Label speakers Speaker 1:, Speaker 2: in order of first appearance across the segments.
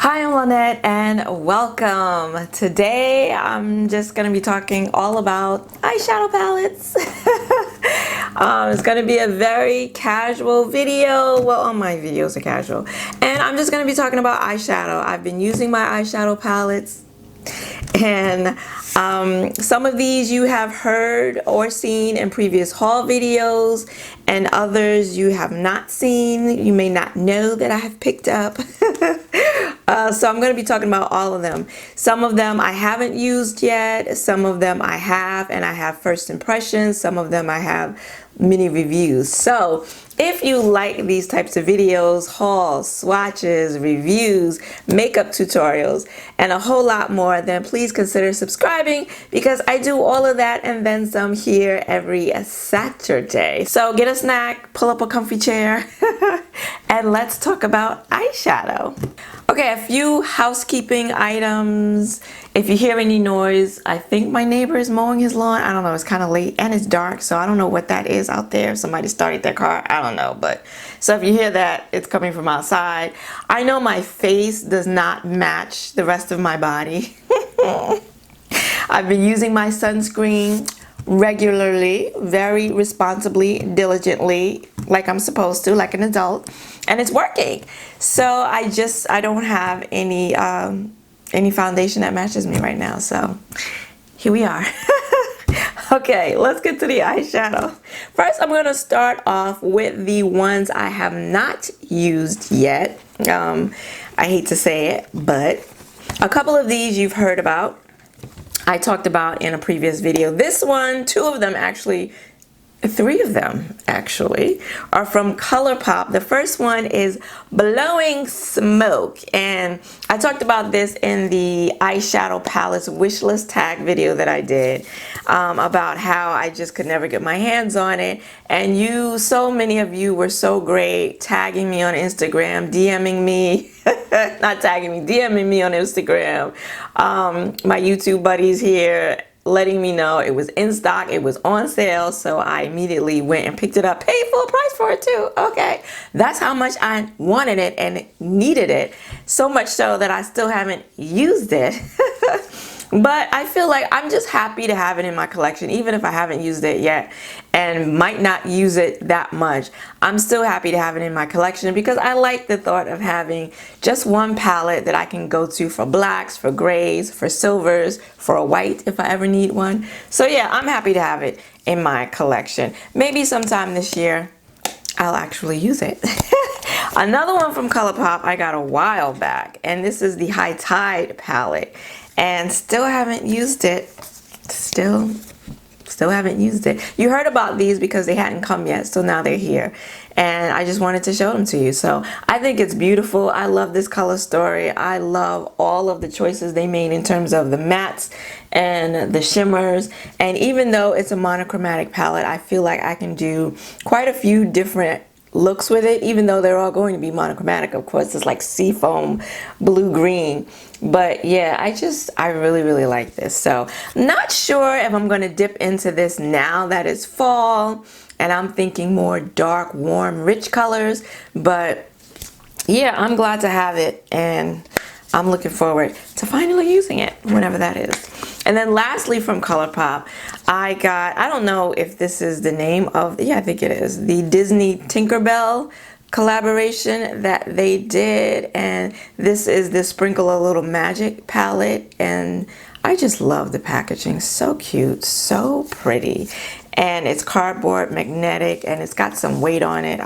Speaker 1: Hi, I'm Lynette and welcome. Today I'm just going to be talking all about eyeshadow palettes. It's going to be a very casual video. Well, all my videos are casual. And I'm just going to be talking about eyeshadow. I've been using my eyeshadow palettes. And some of these you have heard or seen in previous haul videos, and others you have not seen. You may not know that I have picked up. So I'm going to be talking about all of them. Some of them I haven't used yet. Some of them I have, and I have first impressions. Some of them I have mini reviews. So if you like these types of videos, hauls, swatches, reviews, makeup tutorials, and a whole lot more, then please consider subscribing, because I do all of that and then some here every Saturday. So get a snack, pull up a comfy chair, and let's talk about eyeshadow. Okay, a few housekeeping items. If you hear any noise, I think my neighbor is mowing his lawn. I don't know, it's kind of late and it's dark, so I don't know what that is out there. Somebody started their car, I don't know. But so if you hear that, it's coming from outside. I know my face does not match the rest of my body. I've been using my sunscreen regularly, very responsibly, diligently, like I'm supposed to, like an adult, and it's working. So I don't have any foundation that matches me right now, so here we are. Okay, let's get to the eyeshadow. First, I'm going to start off with the ones I have not used yet. I hate to say it, but a couple of these you've heard about. I talked about in a previous video. This one, three of them actually are from Colourpop. The first one is Blowing Smoke, and I talked about this in the eyeshadow palettes wishlist tag video that I did, about how I just could never get my hands on it, and so many of you were so great tagging me on Instagram, DMing me not tagging me, DMing me on Instagram, my YouTube buddies here, letting me know it was in stock, it was on sale. So I immediately went and picked it up, paid full price for it too. Okay, that's how much I wanted it and needed it, so much so that I still haven't used it. But I feel like I'm just happy to have it in my collection, even if I haven't used it yet and might not use it that much. I'm still happy to have it in my collection because I like the thought of having just one palette that I can go to for blacks, for grays, for silvers, for a white if I ever need one. So yeah, I'm happy to have it in my collection. Maybe sometime this year I'll actually use it. Another one from Colourpop I got a while back, and this is the High Tide palette. And still haven't used it. Still haven't used it. You heard about these because they hadn't come yet, so now they're here. And I just wanted to show them to you. So I think it's beautiful. I love this color story. I love all of the choices they made in terms of the mattes and the shimmers. And even though it's a monochromatic palette, I feel like I can do quite a few different looks with it, even though they're all going to be monochromatic. Of course, it's like seafoam, blue, green. But yeah, I really like this. So not sure if I'm going to dip into this now that it's fall and I'm thinking more dark, warm, rich colors. But yeah, I'm glad to have it, and I'm looking forward to finally using it whenever that is. And then lastly from Colourpop, I don't know if this is the name of, yeah, I think it is, the Disney Tinkerbell collaboration that they did. And this is the Sprinkle a Little Magic palette, and I just love the packaging. So cute, so pretty, and it's cardboard, magnetic, and it's got some weight on it.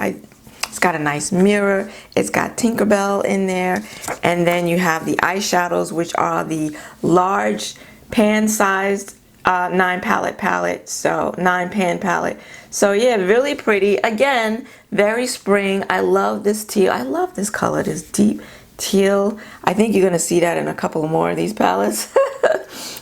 Speaker 1: It's got a nice mirror, it's got Tinkerbell in there, and then you have the eyeshadows, which are the large pan-sized 9-pan palette. So yeah, really pretty. Again, very spring. I love this teal. I love this color, this deep teal. I think you're gonna see that in a couple more of these palettes.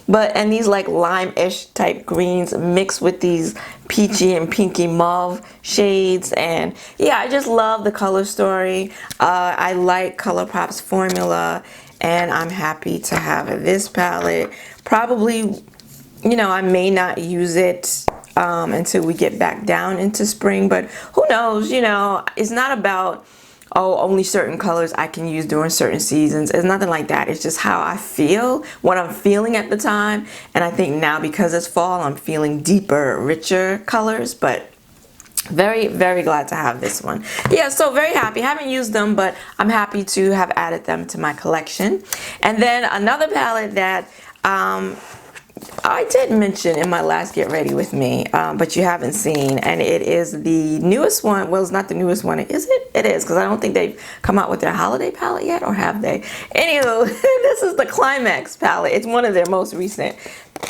Speaker 1: And these like lime-ish type greens mixed with these peachy and pinky mauve shades. And yeah, I just love the color story. I like Colourpop's formula, and I'm happy to have this palette. Probably, I may not use it until we get back down into spring, but who knows? It's not about oh, only certain colors I can use during certain seasons. It's nothing like that. It's just how I feel, what I'm feeling at the time. And I think now because it's fall, I'm feeling deeper, richer colors, but very, very glad to have this one. Yeah, so very happy. Haven't used them, but I'm happy to have added them to my collection. And then another palette that I did mention in my last Get Ready With Me, but you haven't seen, and it is the newest one. Well, it's not the newest one. Is it? It is, because I don't think they've come out with their holiday palette yet, or have they? Anywho, this is the Climax palette. It's one of their most recent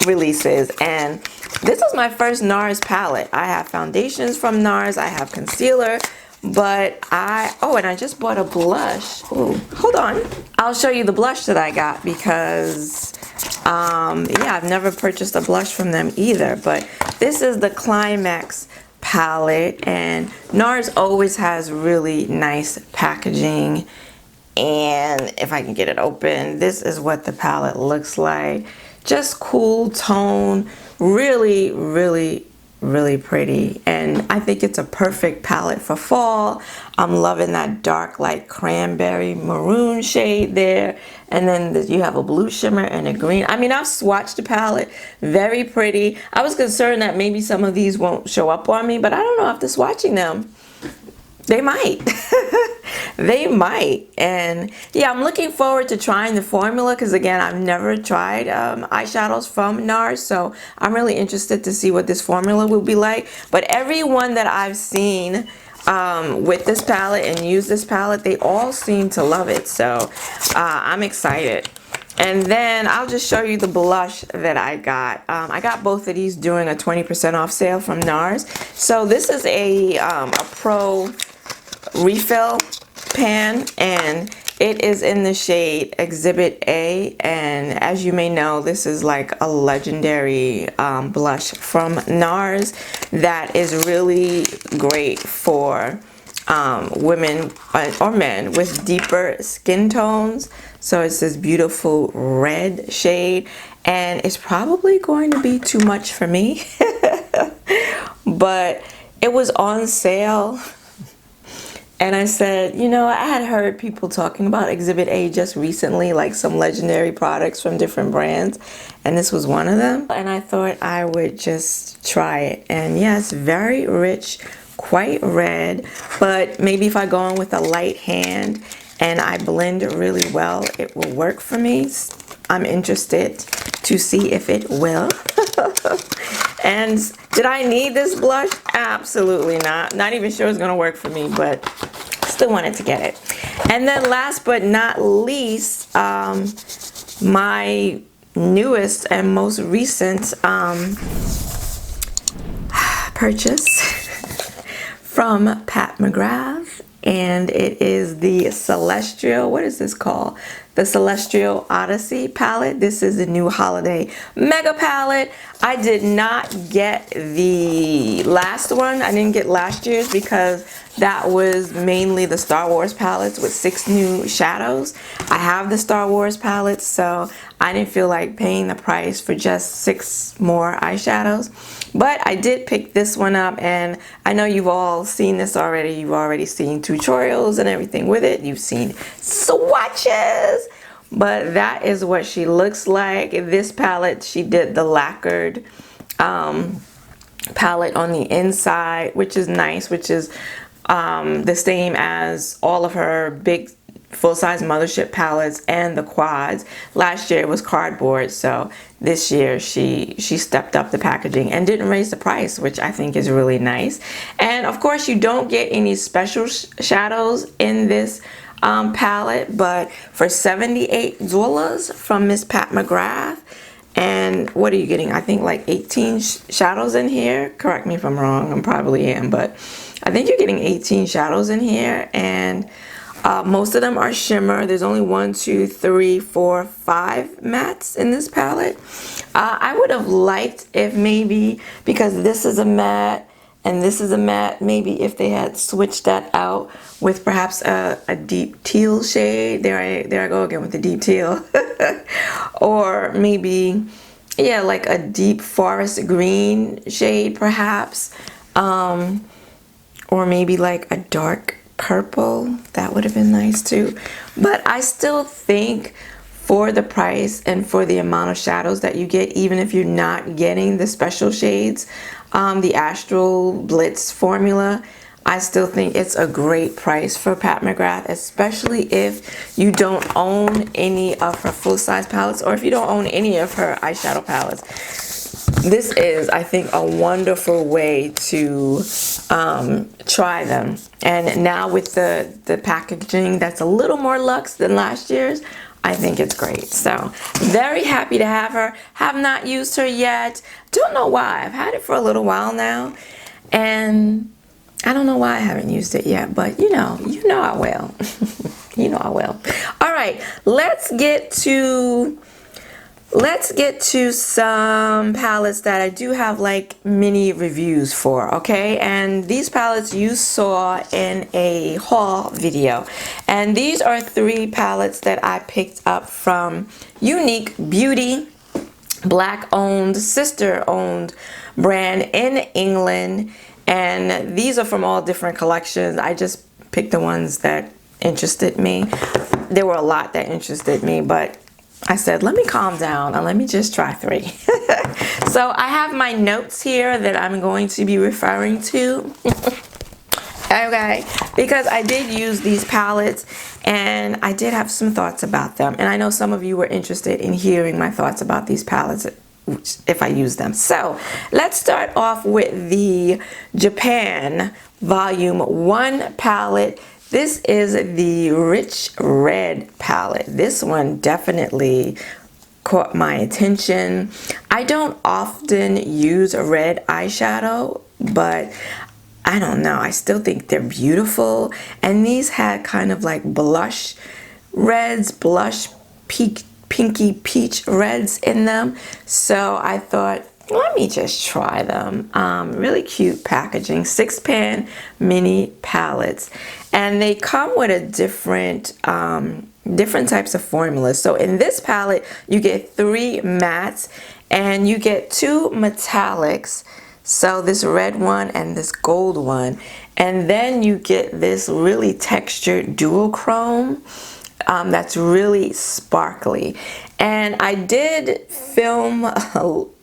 Speaker 1: releases, and this is my first NARS palette. I have foundations from NARS. I have concealer, but and I just bought a blush. Ooh, hold on. I'll show you the blush that I got, because yeah, I've never purchased a blush from them either. But this is the Climax palette, and NARS always has really nice packaging. And if I can get it open, this is what the palette looks like. Just cool tone, really, really, really pretty. And I think it's a perfect palette for fall. I'm loving that dark, like cranberry maroon shade there. And then you have a blue shimmer and a green. I mean, I've swatched the palette. Very pretty. I was concerned that maybe some of these won't show up on me, but I don't know, after swatching them, they might. They might. And yeah, I'm looking forward to trying the formula, because again, I've never tried eyeshadows from NARS, so I'm really interested to see what this formula will be like. But everyone that I've seen with this palette and use this palette, they all seem to love it, so I'm excited. And then I'll just show you the blush that I got. I got both of these during a 20% off sale from NARS. So this is a Pro refill pan, and it is in the shade Exhibit A. And as you may know, this is like a legendary blush from NARS that is really great for women or men with deeper skin tones. So it's this beautiful red shade, and it's probably going to be too much for me. But it was on sale, and I said, you know, I had heard people talking about Exhibit A just recently, like some legendary products from different brands, and this was one of them. And I thought I would just try it. And yes, very rich, quite red, but maybe if I go in with a light hand and I blend it really well, it will work for me. I'm interested to see if it will. And did I need this blush? Absolutely not. Not even sure it's gonna work for me, but still wanted to get it. And then last but not least, my newest and most recent purchase from Pat McGrath, and it is the Celestial, what is this called? The Celestial Odyssey palette. This is the new holiday mega palette. I did not get the last one. I didn't get last year's because that was mainly the Star Wars palettes with 6 new shadows. I have the Star Wars palettes, so I didn't feel like paying the price for just 6 more eyeshadows. But I did pick this one up, and I know you've all seen this already. You've already seen tutorials and everything with it. You've seen swatches. But that is what she looks like. This palette, she did the lacquered palette on the inside, which is nice, which is the same as all of her big full-size mothership palettes and the quads. Last year it was cardboard, so this year she stepped up the packaging and didn't raise the price, which I think is really nice. And of course, you don't get any special shadows in this palette, but for $78 from Miss Pat McGrath, and what are you getting? I think like 18 shadows in here. Correct me if I'm wrong, I probably am, but I think you're getting 18 shadows in here, and most of them are shimmer. There's only 1, 2, 3, 4, 5 mattes in this palette. I would have liked if maybe, because this is a matte and this is a matte, maybe if they had switched that out with perhaps a deep teal shade. There I go again with the deep teal. Or maybe, yeah, like a deep forest green shade perhaps. Or maybe like a dark purple. That would have been nice too. But I still think for the price and for the amount of shadows that you get, even if you're not getting the special shades, the Astral Blitz formula, I still think it's a great price for Pat McGrath, especially if you don't own any of her full-size palettes, or if you don't own any of her eyeshadow palettes. This is, I think, a wonderful way to try them. And now with the packaging that's a little more luxe than last year's, I think it's great. So very happy to have her. Have not used her yet. Don't know why. I've had it for a little while now, and I don't know why I haven't used it yet, but you know I will. You know I will. All right, let's get to some palettes that I do have like mini reviews for, okay? And these palettes you saw in a haul video. And these are 3 palettes that I picked up from Eunique Beauty, Black-owned, sister-owned brand in England. And these are from all different collections. I just picked the ones that interested me. There were a lot that interested me, but I said, let me calm down and let me just try 3. So I have my notes here that I'm going to be referring to. Okay, because I did use these palettes and I did have some thoughts about them. And I know some of you were interested in hearing my thoughts about these palettes if I use them. So let's start off with the Japan Volume 1 palette. This is the Rich Red palette. This one definitely caught my attention. I don't often use a red eyeshadow, but I don't know, I still think they're beautiful. And these had kind of like blush reds, blush pinky peach reds in them. So I thought, let me just try them. Really cute packaging, 6-pan mini palettes. And they come with a different types of formulas. So in this palette, you get 3 mattes and you get 2 metallics. So this red one and this gold one. And then you get this really textured dual chrome that's really sparkly. And I did film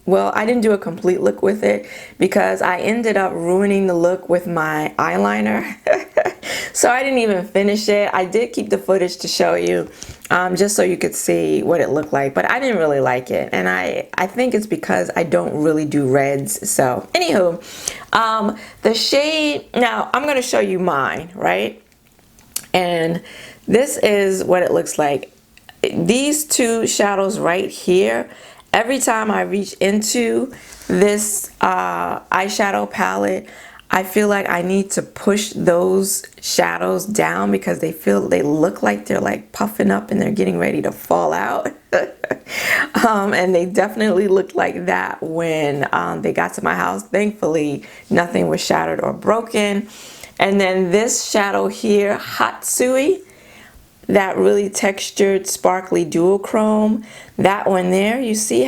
Speaker 1: well, I didn't do a complete look with it because I ended up ruining the look with my eyeliner. So I didn't even finish it. I did keep the footage to show you just so you could see what it looked like, but I didn't really like it. And I think it's because I don't really do reds. So anywho, the shade, now I'm going to show you mine, right? And this is what it looks like. These 2 shadows right here, every time I reach into this eyeshadow palette, I feel like I need to push those shadows down because they look like they're like puffing up and they're getting ready to fall out. And they definitely looked like that when they got to my house. Thankfully, nothing was shattered or broken. And then this shadow here, Hatsui, that really textured sparkly dual chrome, that one there, you see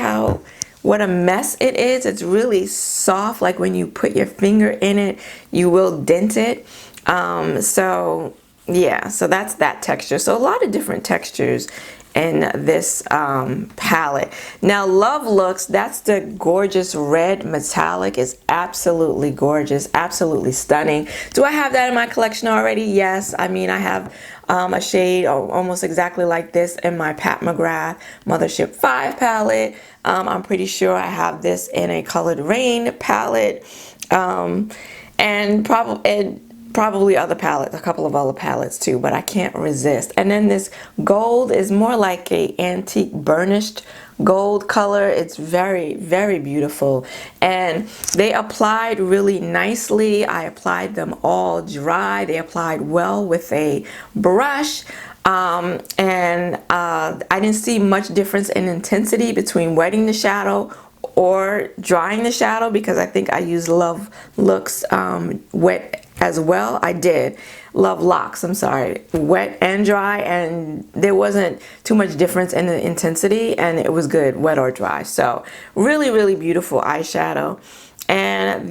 Speaker 1: what a mess it is. It's really soft, like when you put your finger in it you will dent it. So yeah, so that's that texture. So a lot of different textures in this palette. Now Love Looks, that's the gorgeous red metallic, is absolutely gorgeous, absolutely stunning. Do I have that in my collection already? Yes. I mean, I have a shade almost exactly like this in my Pat McGrath Mothership 5 palette. I'm pretty sure I have this in a Colored Rain palette, and probably other palettes, a couple of other palettes too, but I can't resist. And then this gold is more like a antique burnished gold color. It's very, very beautiful. And they applied really nicely. I applied them all dry. They applied well with a brush. I didn't see much difference in intensity between wetting the shadow or drying the shadow, because I think I used Love Looks wet as well. I did. Love Locks, I'm sorry, wet and dry, and there wasn't too much difference in the intensity, and it was good wet or dry. So really, really beautiful eyeshadow. And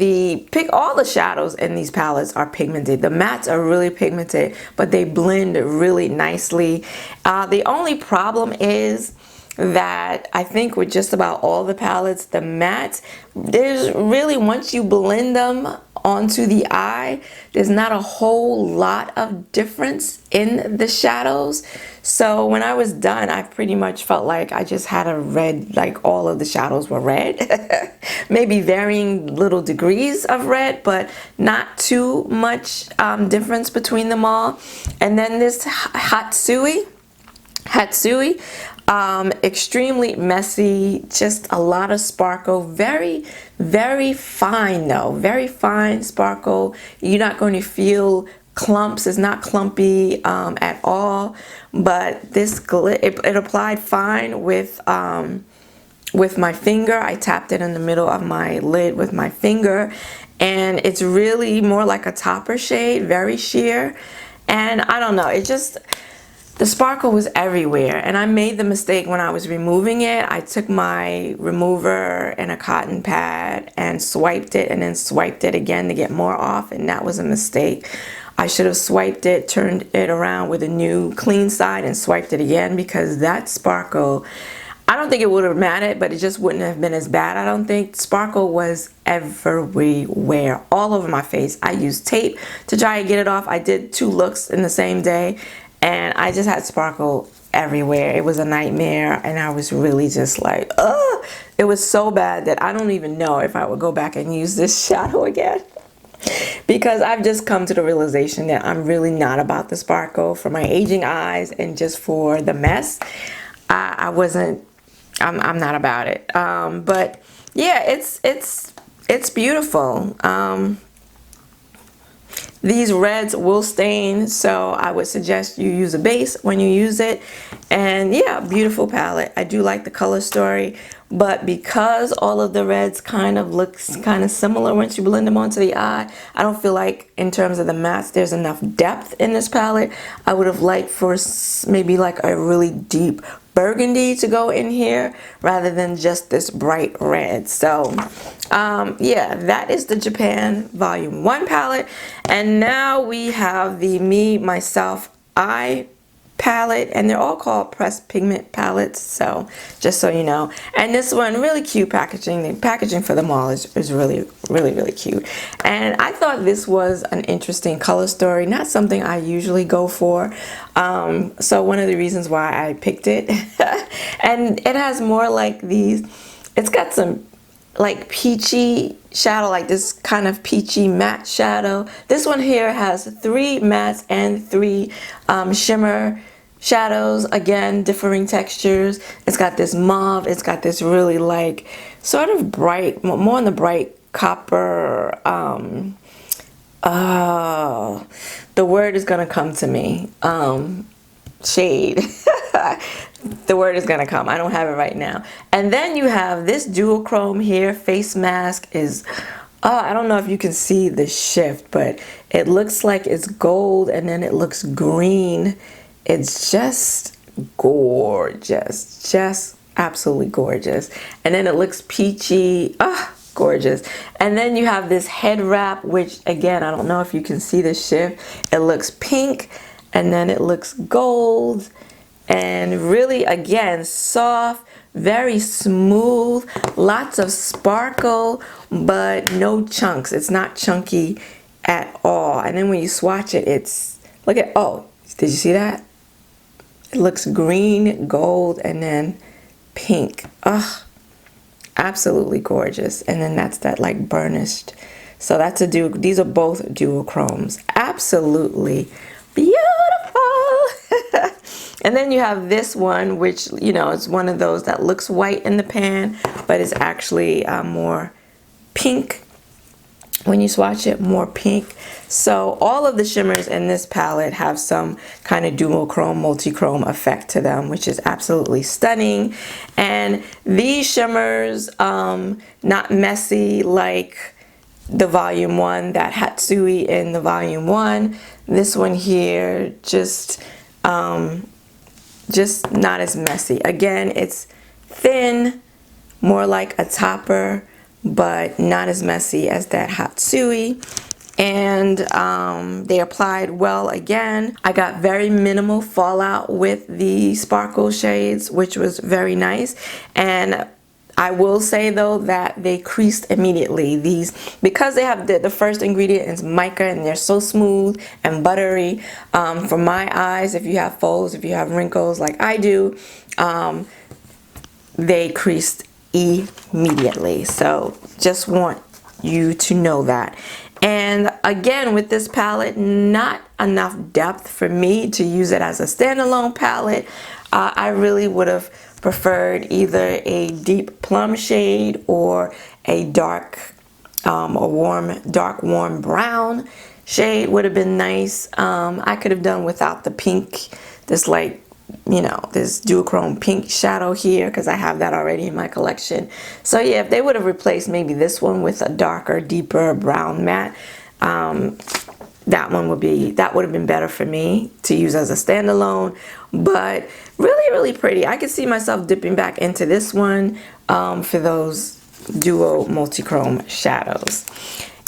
Speaker 1: all the shadows in these palettes are pigmented. The mattes are really pigmented, but they blend really nicely. The only problem is that I think with just about all the palettes, the mattes, there's really, once you blend them onto the eye, there's not a whole lot of difference in the shadows. So when I was done, I pretty much felt like I just had a red, like all of the shadows were red. Maybe varying little degrees of red, but not too much difference between them all. And then this Hatsui, extremely messy, just a lot of sparkle, very, very fine though, very fine sparkle. You're not going to feel clumps. It's not clumpy at all, but this it applied fine with my finger. I tapped it in the middle of my lid with my finger, and it's really more like a topper shade, very sheer. And I don't know, it just, the sparkle was everywhere, and I made the mistake when I was removing it. I took my remover and a cotton pad and swiped it, and then swiped it again to get more off, and that was a mistake. I should have swiped it, turned it around with a new clean side, and swiped it again, because that sparkle, I don't think it would have mattered, but it just wouldn't have been as bad, I don't think. Sparkle was everywhere, all over my face. I used tape to try to get it off. I did 2 looks in the same day, and I just had sparkle everywhere. It was a nightmare, and I was really just like, ugh. It was so bad that I don't even know if I would go back and use this shadow again. Because I've just come to the realization that I'm really not about the sparkle for my aging eyes, and just for the mess. I'm not about it. But yeah, it's beautiful. These reds will stain, so I would suggest you use a base when you use it. And yeah, beautiful palette. I do like the color story, but because all of the reds kind of looks kind of similar once you blend them onto the eye, I don't feel like in terms of the mattes there's enough depth in this palette. I would have liked for maybe like a really deep burgundy to go in here rather than just this bright red. So yeah, that is the Japan Volume 1 palette. And now we have the Me, Myself, I palette, and they're all called pressed pigment palettes, so just so you know. And this one, really cute packaging. The packaging for them all is really, really, really cute. And I thought this was an interesting color story, not something I usually go for. So one of the reasons why I picked it. And it has more like these, it's got some like peachy shadow, like this kind of peachy matte shadow. This one here has 3 mattes and 3 shimmer shadows, again differing textures. It's got this mauve, it's got this really like sort of bright, more on the bright copper, the word is gonna come to me, shade. The word is gonna come. I don't have it right now. And then you have this duochrome here. Face mask is, I don't know if you can see the shift, but it looks like it's gold and then it looks green. It's just gorgeous, just absolutely gorgeous. And then it looks peachy, gorgeous. And then you have this head wrap, which again, I don't know if you can see the shift. It looks pink and then it looks gold. And really, again, soft, very smooth, lots of sparkle, but no chunks. It's not chunky at all. And then when you swatch it, it's, look at, oh, did you see that? It looks green, gold, and then pink. Absolutely gorgeous. And then that's that like burnished. So that's a these are both duochromes. Absolutely beautiful. And then you have this one, which, you know, it's one of those that looks white in the pan, but is actually more pink. When you swatch it, more pink. So all of the shimmers in this palette have some kind of duochrome, multi-chrome effect to them, which is absolutely stunning. And these shimmers, not messy like the Volume 1, that Hatsui in the Volume 1. This one here, just not as messy. Again, it's thin, more like a topper, but not as messy as that Hatsui. And they applied well again. I got very minimal fallout with the sparkle shades, which was very nice. And I will say though that they creased immediately. These, because they have the first ingredient is mica, and they're so smooth and buttery. For my eyes, if you have folds, if you have wrinkles like I do, they creased immediately. So just want you to know that. And again, with this palette, not enough depth for me to use it as a standalone palette. I really would have preferred either a deep plum shade or a dark, dark warm brown shade would have been nice. I could have done without the pink, this like, you know, this duochrome pink shadow here, because I have that already in my collection. So yeah, if they would have replaced maybe this one with a darker, deeper brown matte, that would have been better for me to use as a standalone. But really pretty. I could see myself dipping back into this one for those duo multi-chrome shadows.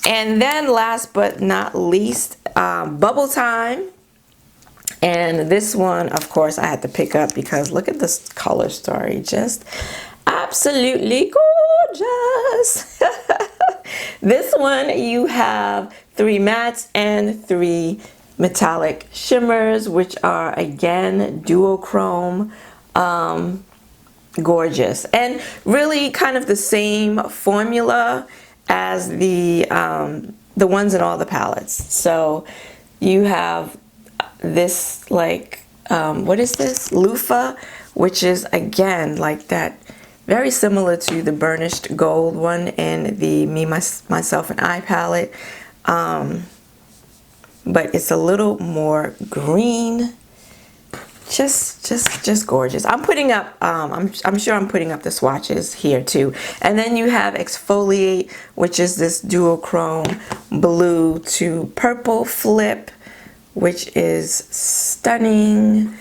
Speaker 1: And then last but not least, Bubble Time. And this one, of course, I had to pick up because look at this color story. Just absolutely gorgeous. This one, you have 3 mattes and 3 metallic shimmers, which are again duochrome, gorgeous, and really kind of the same formula as the ones in all the palettes. So you have this like what is this, loofah, which is again like that, very similar to the burnished gold one in the Me, Myself and I palette, but it's a little more green. Just gorgeous. I'm putting up I'm sure I'm putting up the swatches here too. And then you have Exfoliate, which is this duochrome blue to purple flip, which is stunning.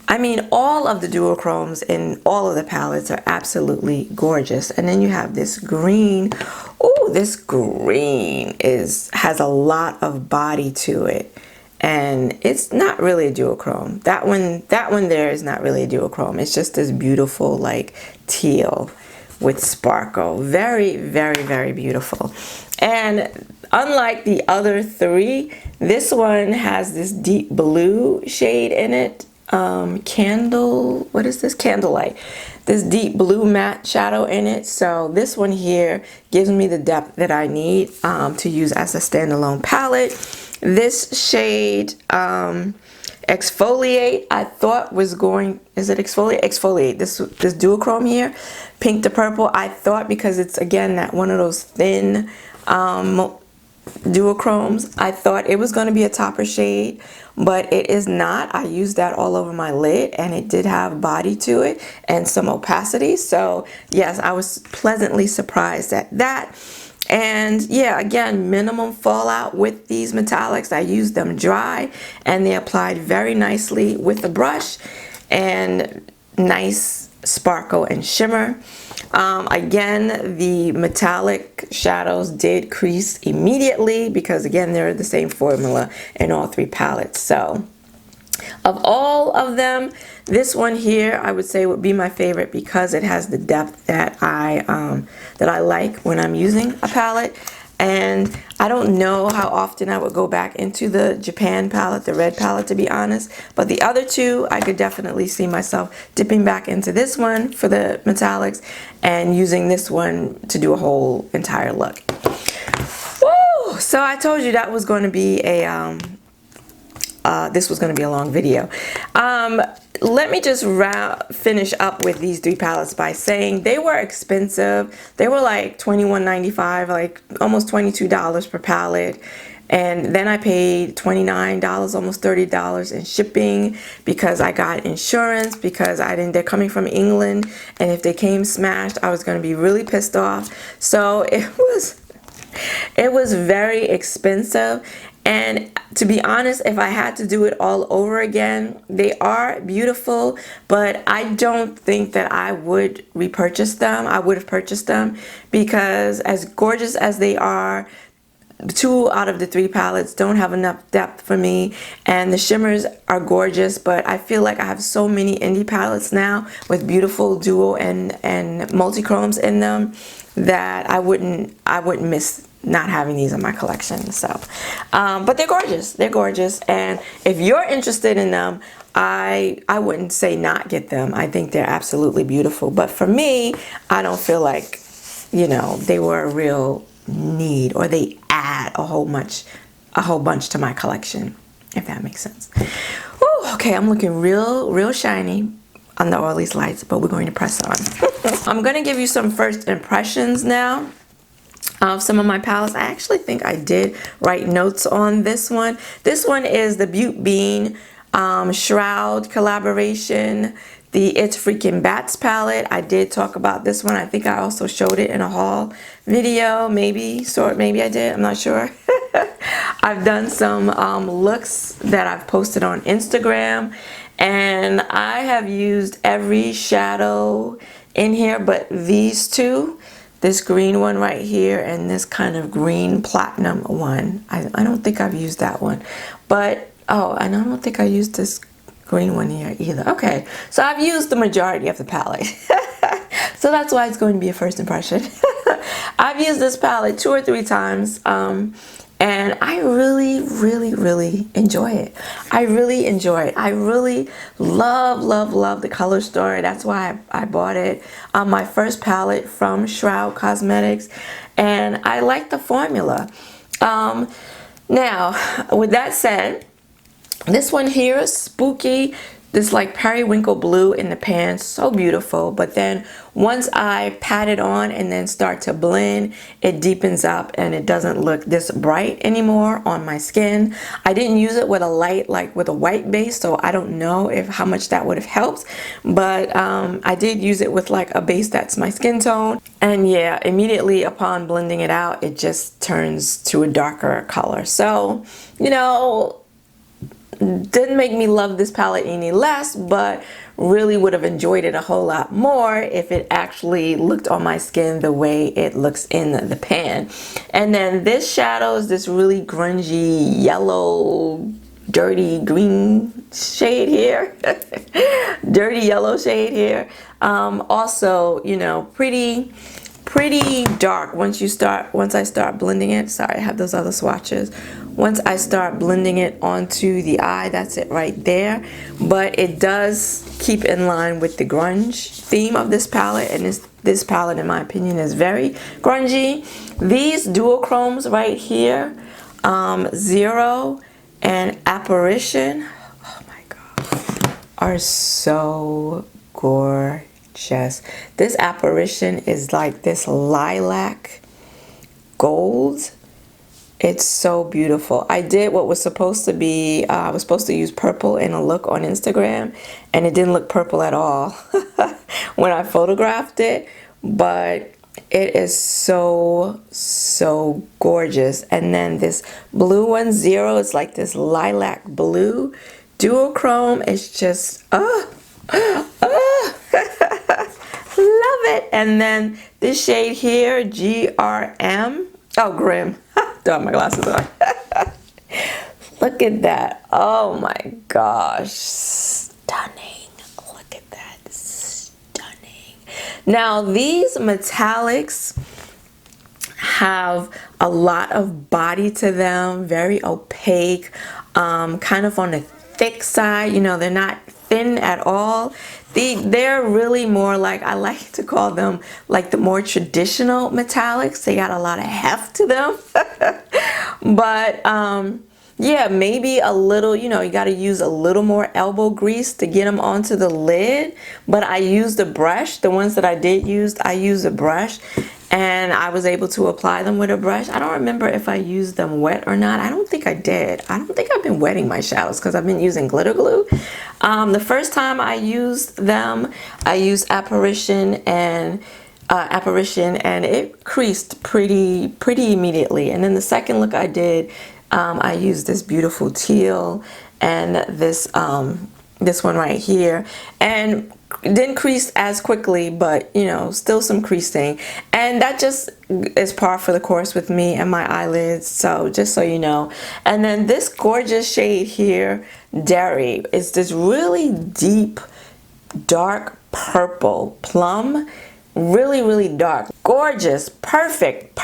Speaker 1: I mean, all of the duochromes in all of the palettes are absolutely gorgeous. And then you have this green. Oh, this green has a lot of body to it. And it's not really a duochrome. That one there is not really a duochrome. It's just this beautiful like teal with sparkle. Very beautiful. And unlike the other 3, this one has this deep blue shade in it. What is this? Candlelight. This deep blue matte shadow in it. So this one here gives me the depth that I need to use as a standalone palette. This shade, Exfoliate, I thought was going, is it Exfoliate? Exfoliate, this duochrome here, pink to purple, I thought, because it's again that one of those thin duochromes, I thought it was going to be a topper shade, but it is not. I used that all over my lid and it did have body to it and some opacity. So yes, I was pleasantly surprised at that. And yeah, again, minimum fallout with these metallics. I used them dry and they applied very nicely with the brush, and nice sparkle and shimmer. Again, the metallic shadows did crease immediately because again, they're the same formula in all 3 palettes. So of all of them, this one here I would say would be my favorite because it has the depth that I like when I'm using a palette. And I don't know how often I would go back into the Japan palette, the red palette, to be honest. But the other 2, I could definitely see myself dipping back into this one for the metallics and using this one to do a whole entire look. Woo! So I told you that was going to be a this was going to be a long video. Let me just finish up with these 3 palettes by saying they were expensive. They were like $21.95, like almost $22 per palette. And then I paid $29, almost $30 in shipping because I got insurance, because they're coming from England, and if they came smashed, I was going to be really pissed off. So it was very expensive. And to be honest, if I had to do it all over again, they are beautiful, but I don't think that I would repurchase them. I would have purchased them because as gorgeous as they are, 2 out of the 3 palettes don't have enough depth for me, and the shimmers are gorgeous, but I feel like I have so many indie palettes now with beautiful duo and multi-chromes in them that I wouldn't miss not having these in my collection. So but they're gorgeous, and if you're interested in them, I wouldn't say not get them. I think they're absolutely beautiful, but for me, I don't feel like, you know, they were a real need, or they add a whole bunch to my collection, if that makes sense. Ooh, okay, I'm looking real shiny under all these lights, but we're going to press on. I'm going to give you some first impressions now of some of my palettes. I actually think I did write notes on this one. This one is the Beautbean Shroud collaboration, the It's Freakin Bats palette. I did talk about this one. I think I also showed it in a haul video, maybe I did, I'm not sure. I've done some looks that I've posted on Instagram, and I have used every shadow in here but these two, this green one right here and this kind of green platinum one. I don't think I've used that one, but oh, and I don't think I used this green one here either. Okay, so I've used the majority of the palette. So that's why it's going to be a first impression. I've used this palette 2 or 3 times, and I really enjoy it. I really enjoy it. I really love the color story. That's why I bought it. My first palette from Shroud Cosmetics, and I like the formula. Now, with that said, this one here is spooky. This like periwinkle blue in the pan, so beautiful. But then once I pat it on and then start to blend, it deepens up and it doesn't look this bright anymore on my skin. I didn't use it with a light, like with a white base, so I don't know how much that would have helped. But I did use it with like a base that's my skin tone. And yeah, immediately upon blending it out, it just turns to a darker color. So, you know, didn't make me love this palette any less, but really would have enjoyed it a whole lot more if it actually looked on my skin the way it looks in the pan. And then this shadow is this really grungy yellow dirty green shade here. Dirty yellow shade here. Also, you know, pretty dark once I start blending it. Sorry, I have those other swatches. Once I start blending it onto the eye, that's it right there. But it does keep in line with the grunge theme of this palette, and this palette, in my opinion, is very grungy. These duochromes right here, Zero and Apparition, oh my god, are so gorgeous. This Apparition is like this lilac gold. It's so beautiful. I did what was supposed to be, I was supposed to use purple in a look on Instagram, and it didn't look purple at all when I photographed it, but it is so gorgeous. And then this blue one, Zero, is like this lilac blue. Duochrome is just, love it. And then this shade here, GRM, oh, Grim. Don't have my glasses on. Look at that. Oh my gosh. Stunning. Look at that. Stunning. Now, these metallics have a lot of body to them, very opaque, kind of on the thick side. You know, they're not thin at all. They're really more like, I like to call them like the more traditional metallics. They got a lot of heft to them. But yeah, maybe a little, you know, you got to use a little more elbow grease to get them onto the lid. But I used a brush. The ones that I did use, I used a brush, and I was able to apply them with a brush. I don't remember if I used them wet or not. I don't think I did. I don't think I've been wetting my shadows because I've been using glitter glue. The first time I used them, I used Apparition, and it creased pretty immediately. And then the second look I did, I used this beautiful teal and this this one right here, and it didn't crease as quickly, but you know, still some creasing, and that just is par for the course with me and my eyelids, so just so you know. And then this gorgeous shade here, Dairy, is this really deep dark purple plum, really dark, gorgeous, perfect.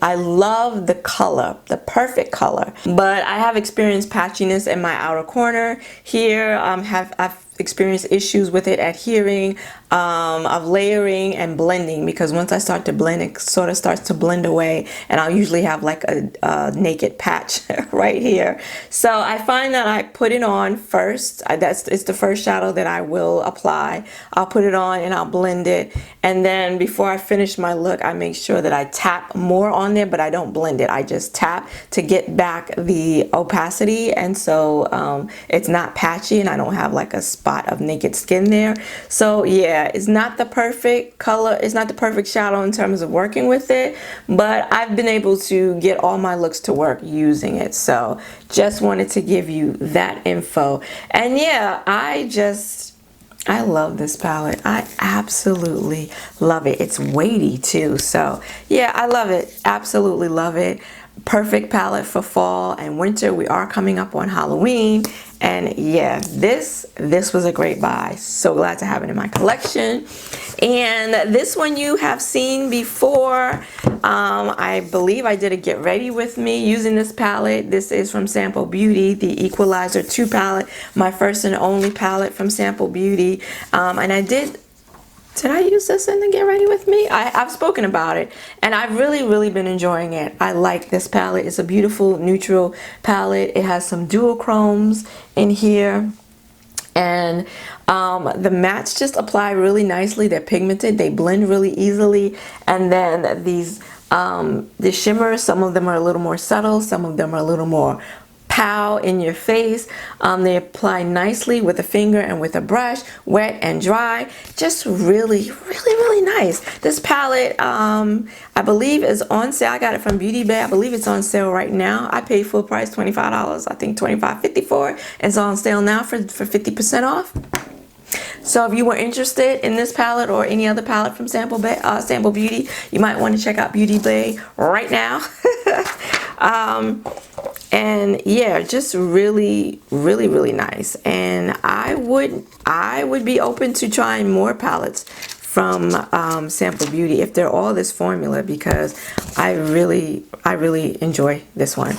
Speaker 1: I love the color, the perfect color, but I have experienced patchiness in my outer corner here. I've experienced issues with it adhering, of layering and blending, because once I start to blend, it sort of starts to blend away, and I'll usually have like a naked patch right here. So I find that I put it on first. It's the first shadow that I will apply. I'll put it on and I'll blend it, and then before I finish my look, I make sure that I tap more on there, but I don't blend it. I just tap to get back the opacity, and so it's not patchy and I don't have like a spot of naked skin there. So yeah, it's not the perfect color, it's not the perfect shadow in terms of working with it, but I've been able to get all my looks to work using it. So just wanted to give you that info. And yeah, I love this palette. I absolutely love it. It's weighty too. So yeah, I love it. Absolutely love it. Perfect palette for fall and winter. We are coming up on Halloween, and yeah, this was a great buy. So glad to have it in my collection. And this one you have seen before. I believe I did a get ready with me using this palette. This is from Sample Beauty, the Equalizer 2 palette, my first and only palette from Sample Beauty. And I did I use this in the get ready with me? I've spoken about it, and I've really been enjoying it. I like this palette. It's a beautiful neutral palette. It has some duochromes in here, and the mattes just apply really nicely. They're pigmented, they blend really easily, and then these the shimmers, some of them are a little more subtle, some of them are a little more pow in your face. They apply nicely with a finger and with a brush, wet and dry. Just really nice. This palette I believe is on sale. I got it from Beauty Bay. I believe it's on sale right now. I paid full price, $25. I think $25.50 for it. It's on sale now for 50% off. So if you were interested in this palette or any other palette from Sample Beauty, you might want to check out Beauty Bay right now. And yeah, just really nice. And I would be open to trying more palettes from Sample Beauty if they're all this formula, because I really enjoy this one.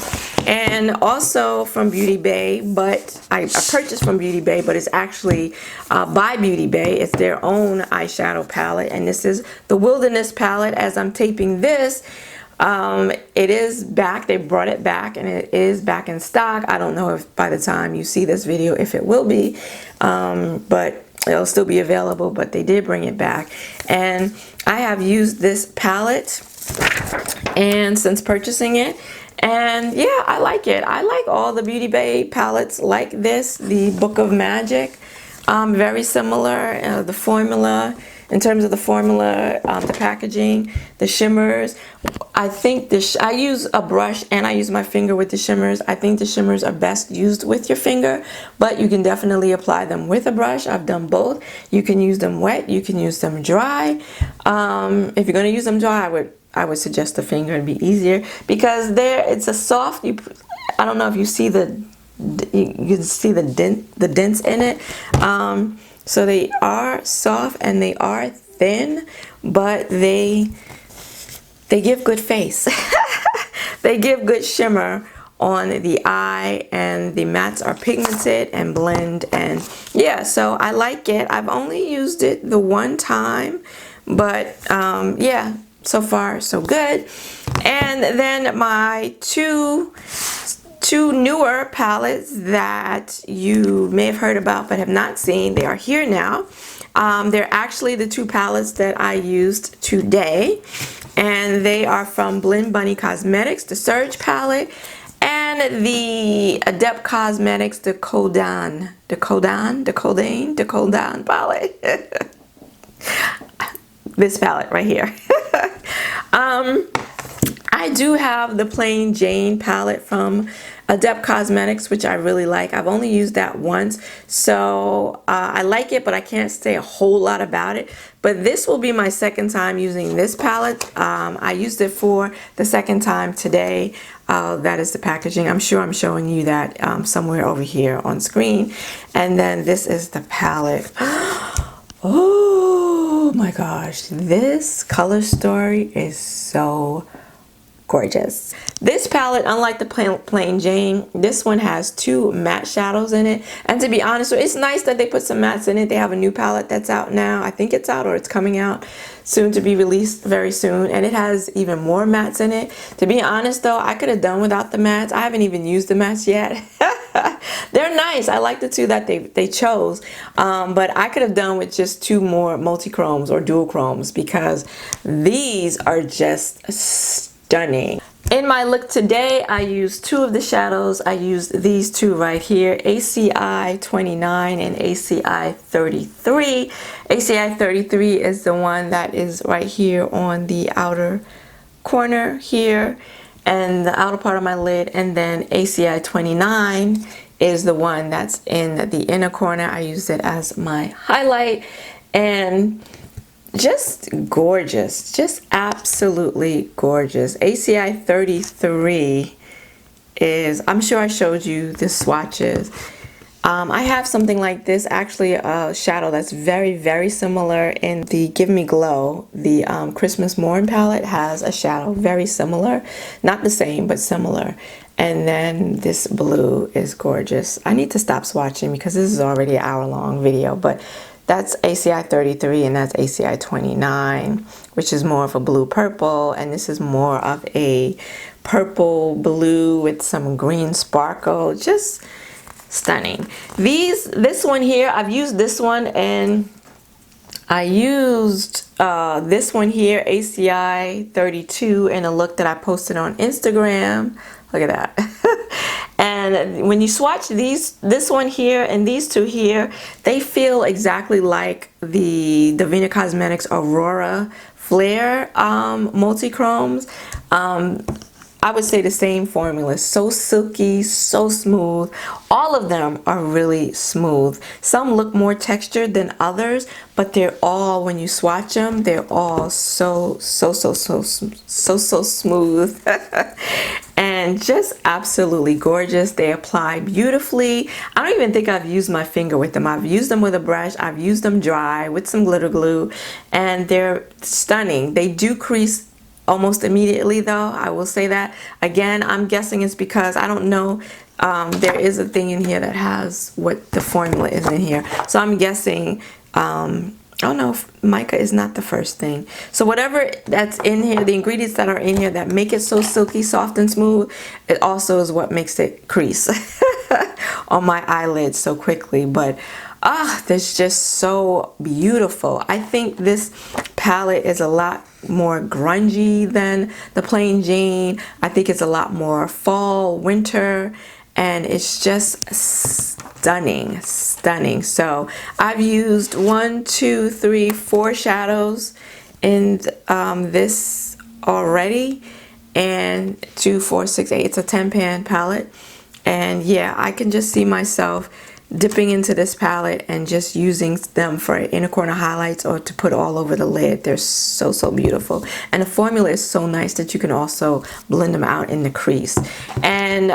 Speaker 1: And also from Beauty Bay, but I purchased from Beauty Bay, but it's actually by Beauty Bay. It's their own eyeshadow palette, and this is the Wilderness palette. As I'm taping this, it is back. They brought it back, and it is back in stock. I don't know if by the time you see this video if it will be, but it'll still be available. But they did bring it back, and I have used this palette and since purchasing it, and yeah, I like it. I like all the Beauty Bay palettes like this. The Book of Magic, very similar. The formula, in terms of the formula, the packaging, the shimmers. I think I use a brush and I use my finger with the shimmers. I think the shimmers are best used with your finger, but you can definitely apply them with a brush. I've done both. You can use them wet, you can use them dry. If you're going to use them dry, I would suggest the finger. It'd be easier, because it's a soft, I don't know if you see you can see the dents in it. So they are soft and they are thin, but they give good face. They give good shimmer on the eye, and the mattes are pigmented and blend, and yeah, so I like it. I've only used it the one time, but yeah, so far so good. And then my two newer palettes that you may have heard about but have not seen, they are here now. They're actually the two palettes that I used today, and they are from Blend Bunny Cosmetics, the Surge palette, and the Adept Cosmetics, the Kodanne palette. I I do have the Plain Jane palette from Adept Cosmetics, which I really like. I've only used that once, so I like it, but I can't say a whole lot about it. But this will be my second time using this palette. I used it for the second time today. That is the packaging. I'm sure I'm showing you that somewhere over here on screen. And then this is the palette. Oh my gosh, this color story is so gorgeous. This palette, unlike the Plain Jane, this one has 2 matte shadows in it. And to be honest, it's nice that they put some mattes in it. They have a new palette that's out now. I think it's out or it's coming out soon, to be released very soon. And it has even more mattes in it. To be honest though, I could have done without the mattes. I haven't even used the mattes yet. They're nice. I like the 2 that they chose. But I could have done with just 2 more multi-chromes or dual chromes, because these are just stunning. In my look today, I used 2 of the shadows. I used these 2 right here, ACI 29 and ACI 33. ACI 33 is the one that is right here on the outer corner here and the outer part of my lid, and then ACI 29 is the one that's in the inner corner. I used it as my highlight, and just gorgeous, just absolutely gorgeous. ACI 33 is, I'm sure I showed you the swatches. I have something like this, actually a shadow that's very, very similar in the Give Me Glow. The Christmas Morn palette has a shadow very similar, not the same, but similar. And then this blue is gorgeous. I need to stop swatching because this is already an hour-long video, but that's ACI 33 and that's ACI 29, which is more of a blue purple, and this is more of a purple blue with some green sparkle. Just stunning. This one here, I've used this one, and I used this one here, ACI 32, in a look that I posted on Instagram. Look at that. And when you swatch this one here and these 2 here, they feel exactly like the Davina Cosmetics Aurora Flare multi-chromes. I would say the same formula. So silky, so smooth. All of them are really smooth. Some look more textured than others, but they're all, when you swatch them, they're all so smooth. And just absolutely gorgeous. They apply beautifully. I don't even think I've used my finger with them. I've used them with a brush. I've used them dry with some glitter glue, and they're stunning. They do crease almost immediately though, I will say that. Again, I'm guessing it's because I don't know, there is a thing in here that has what the formula is in here. So I'm guessing, oh no, mica is not the first thing. So whatever that's in here, the ingredients that are in here that make it so silky, soft, and smooth, it also is what makes it crease on my eyelids so quickly. But that's just so beautiful. I think this palette is a lot more grungy than the Plain Jane. I think it's a lot more fall, winter, and it's just stunning. So I've used 1, 2, 3, 4 shadows in this already, and 2, 4, 6, 8. It's a 10-pan palette, and yeah, I can just see myself dipping into this palette and just using them for inner corner highlights or to put all over the lid. They're so beautiful, and the formula is so nice that you can also blend them out in the crease. And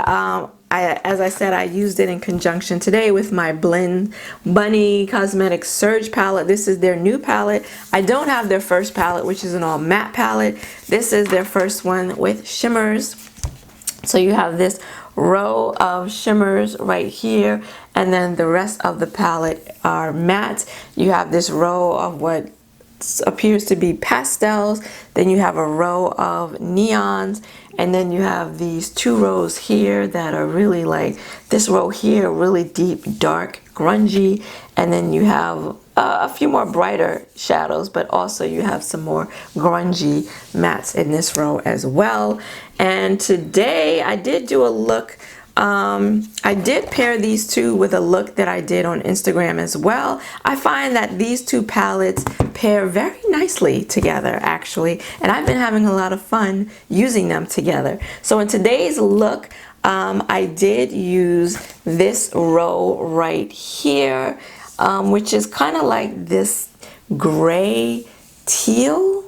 Speaker 1: as I said, I used it in conjunction today with my Blend Bunny Cosmetics Surge palette. This is their new palette. I don't have their first palette, which is an all matte palette. This is their first one with shimmers. So you have this row of shimmers right here, and then the rest of the palette are matte. You have this row of what appears to be pastels, then you have a row of neons, and then you have these 2 rows here that are really like, this row here really deep, dark, grungy, and then you have a few more brighter shadows, but also you have some more grungy mattes in this row as well. And today I did do a look I did pair these two with a look that I did on Instagram as well. I find that these two palettes pair very nicely together actually, and I've been having a lot of fun using them together. So in today's look, I did use this row right here, which is kind of like this gray teal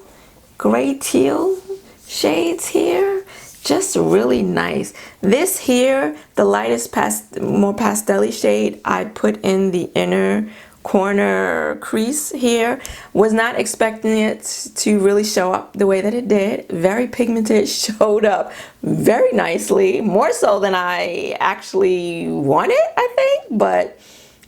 Speaker 1: shades here. Just really nice. This here, the lightest more pastel-y shade, I put in the inner corner crease here. Was not expecting it to really show up the way that it did. Very pigmented, showed up very nicely, more so than I actually wanted, I think. But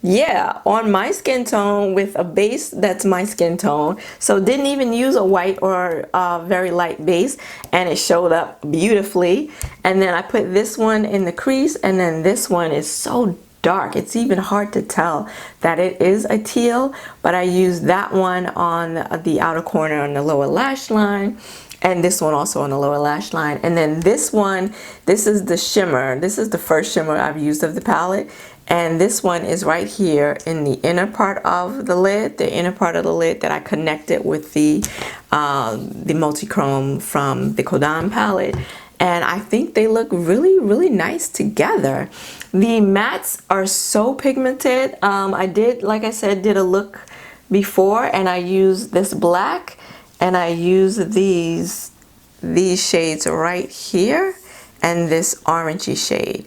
Speaker 1: yeah, on my skin tone with a base that's my skin tone, so didn't even use a white or a very light base, and it showed up beautifully. And then I put this one in the crease, and then this one is so dark it's even hard to tell that it is a teal, but I used that one on the outer corner on the lower lash line, and this one also on the lower lash line. And then this one, this is the shimmer. This is the first shimmer I've used of the palette. And this one is right here in the inner part of the lid, that I connected with the multi-chrome from the Kodanne palette. And I think they look really, really nice together. The mattes are so pigmented. I did, like I said, did a look before, and I used this black, and I used these shades right here, and this orangey shade.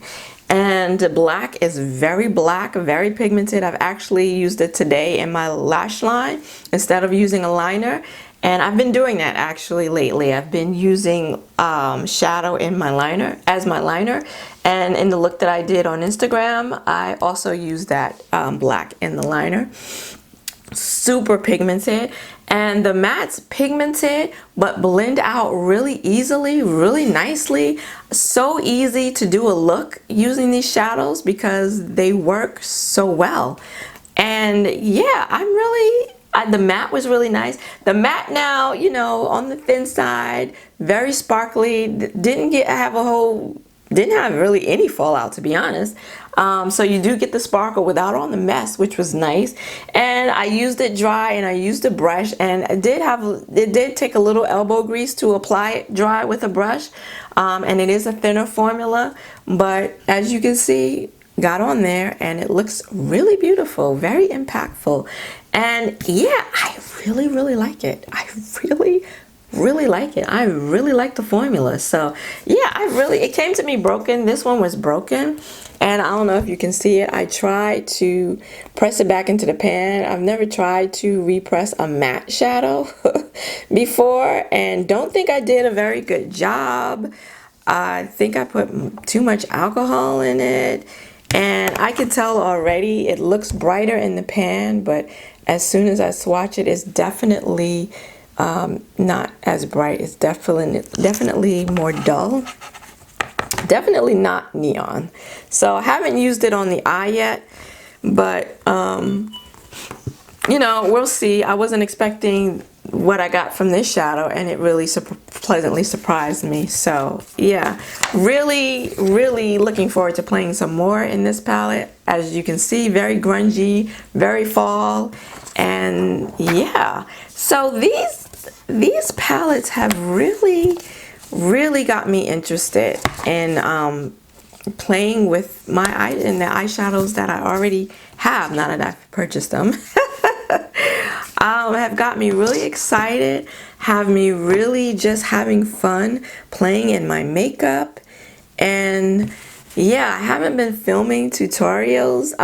Speaker 1: And the black is very black, very pigmented. I've actually used it today in my lash line instead of using a liner. And I've been doing that actually lately. I've been using shadow in my liner, as my liner. And in the look that I did on Instagram, I also used that black in the liner. Super pigmented. And the mattes pigmented but blend out really easily, really nicely. So easy to do a look using these shadows because they work so well. And yeah, the matte was really nice. The matte now, you know, on the thin side, very sparkly. Didn't have really any fallout, to be honest. So you do get the sparkle without all the mess, which was nice. And I used it dry, and I used a brush, and it did take a little elbow grease to apply it dry with a brush. And it is a thinner formula, but as you can see, got on there, and it looks really beautiful, very impactful. And yeah, I really, really like it. I really like it. I really like the formula. So yeah, it came to me broken. This one was broken, and I don't know if you can see it. I tried to press it back into the pan. I've never tried to repress a matte shadow before, and don't think I did a very good job. I think I put too much alcohol in it, and I can tell already it looks brighter in the pan, but as soon as I swatch it, it's definitely not as bright. It's definitely more dull. Definitely not neon. So I haven't used it on the eye yet, but you know, we'll see. I wasn't expecting what I got from this shadow, and it really pleasantly surprised me. So yeah, really, really looking forward to playing some more in this palette. As you can see, very grungy, very fall, and yeah. So these palettes have really got me interested in playing with the eyeshadows that I already have, now that I've purchased them. Have got me really excited, have me really just having fun playing in my makeup. And yeah, I haven't been filming tutorials.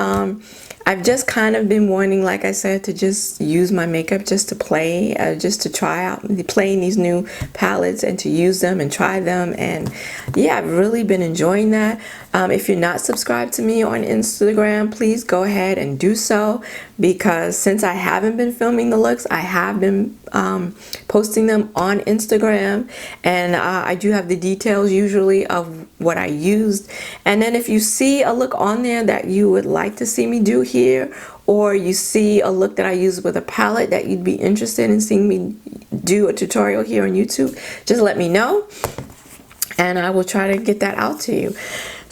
Speaker 1: I've just kind of been wanting, like I said, to just use my makeup just to play, just to try out playing these new palettes and to use them and try them. And yeah, I've really been enjoying that. If you're not subscribed to me on Instagram, please go ahead and do so, because since I haven't been filming the looks, I have been posting them on Instagram, and I do have the details usually of what I used. And then if you see a look on there that you would like to see me do here, or you see a look that I use with a palette that you'd be interested in seeing me do a tutorial here on YouTube, just let me know, and I will try to get that out to you.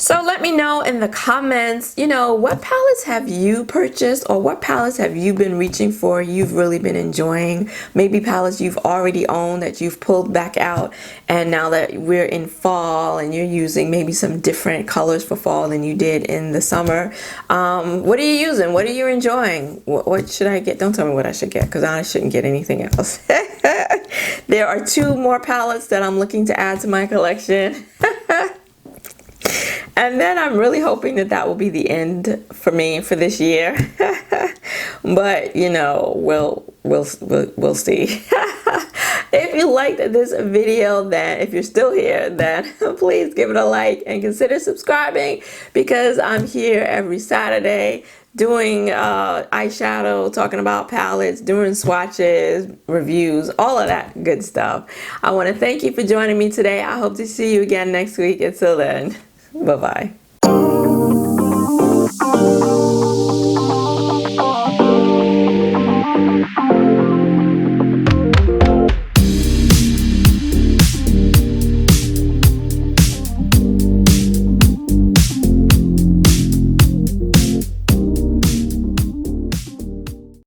Speaker 1: So let me know in the comments, you know, what palettes have you purchased, or what palettes have you been reaching for, you've really been enjoying? Maybe palettes you've already owned that you've pulled back out, and now that we're in fall and you're using maybe some different colors for fall than you did in the summer. What are you using? What are you enjoying? What should I get? Don't tell me what I should get, because I shouldn't get anything else. There are 2 more palettes that I'm looking to add to my collection. And then I'm really hoping that that will be the end for me for this year. But you know, we'll see. If you liked this video, then if you're still here, then please give it a like and consider subscribing, because I'm here every Saturday doing eyeshadow, talking about palettes, doing swatches, reviews, all of that good stuff. I want to thank you for joining me today. I hope to see you again next week. Until then, bye-bye.